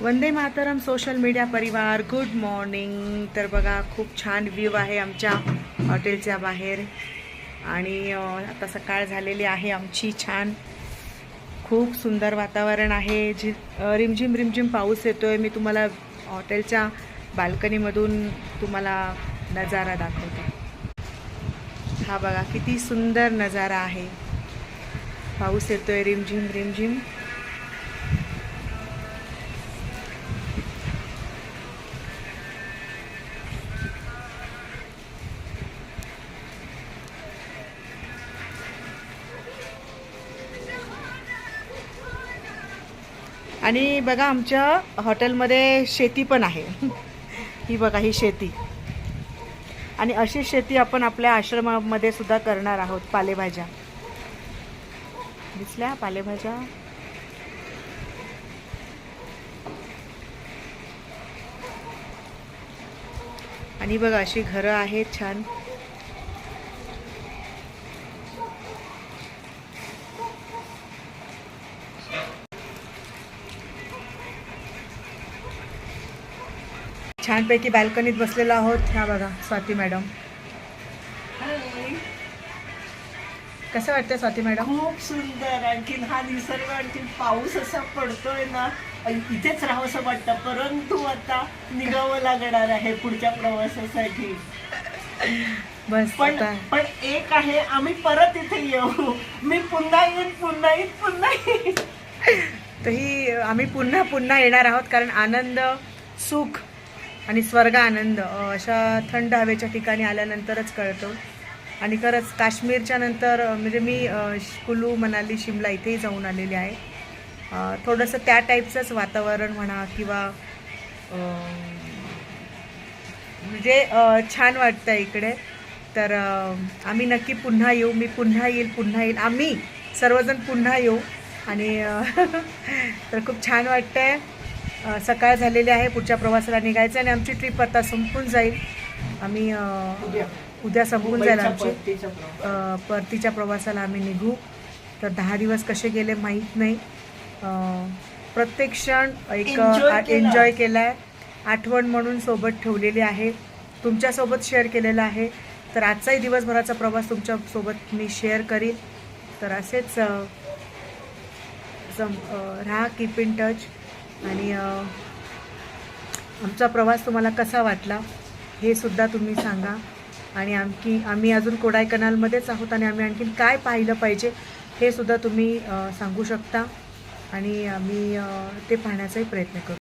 Vande Mataram social media परिवार, good morning. तर बघा, खूप छान व्ह्यू आहे आमच्या हॉटेलच्या बाहेर. आणि आता सकाळ झालेली आहे आमची. छान खूप सुंदर वातावरण आहे. रिमझिम रिमझिम पाऊस येतोय. मी तुम्हाला हॉटेलच्या बाल्कनीमधून तुम्हाला नजारा दाखवते. हा बघा, किती सुंदर नजारा आहे. पाऊस येतोय रिमझिम रिमझिम. आणि बघा, आमच्या हॉटेलमध्ये शेती पण आहे. ही बघा, ही शेती. आणि अशी शेती आपण आपल्या आश्रमामध्ये सुद्धा करणार आहोत. पालेभाज्या दिसल्या, पालेभाज्या. आणि बघा, अशी घरं आहेत छान. छानपैकी बाल्कनीत बसलेलो आहोत. ह्या बघा, स्वाती मॅडम. कसं वाटतं स्वाती मॅडम? खूप सुंदर. आणखीन हा निसर्ग, आणखीन पाऊस असा पडतोय ना, इथेच राहावंसं वाटतं. परंतु आता निघावं लागणार आहे पुढच्या प्रवासासाठी. बस पण एक आहे, आम्ही परत इथे येऊ. मी पुन्हा येईन. तरी आम्ही पुन्हा पुन्हा येणार आहोत. कारण आनंद, सुख आणि स्वर्ग आनंद अशा थंड हवेच्या ठिकाणी आल्यानंतरच कळतो. आणि खरंच काश्मीरच्या नंतर म्हणजे मी कुलू, मनाली, शिमला इथेही जाऊन आलेली आहे. थोडंसं त्या टाईपचंच वातावरण म्हणा किंवा म्हणजे छान वाटतं इकडे. तर आम्ही नक्की पुन्हा येऊ. मी पुन्हा येईल. आम्ही सर्वजण पुन्हा येऊ. आणि तर खूप छान वाटतंय. सकाळ झालेली आहे. पुढच्या प्रवासाला निघायचं आणि आमची ट्रिप आता संपून जाईल. आम्ही उद्या संपून जाईल आमची. परतीच्या प्रवासाला आम्ही निघू. तर 10 दिवस कसे गेले माहीत नाही. प्रत्येक क्षण एक एन्जॉय केला आहे. आठवण म्हणून सोबत ठेवलेली आहे. तुमच्यासोबत शेअर केलेला आहे. तर आजचाही दिवसभराचा प्रवास तुमच्यासोबत मी शेअर करीन. तर असेच राहा, कीप इन टच. आणि आमचा प्रवास तुम्हाला कसा वाटला हे सुद्धा तुम्ही सांगा. आणि आम्ही अजून कोडाईकनालमध्येच आहोत आणि आम्ही आणखीन काय पाहिलं पाहिजे हे सुद्धा तुम्ही सांगू शकता. आणि आम्ही ते पाहण्याचाही प्रयत्न करू.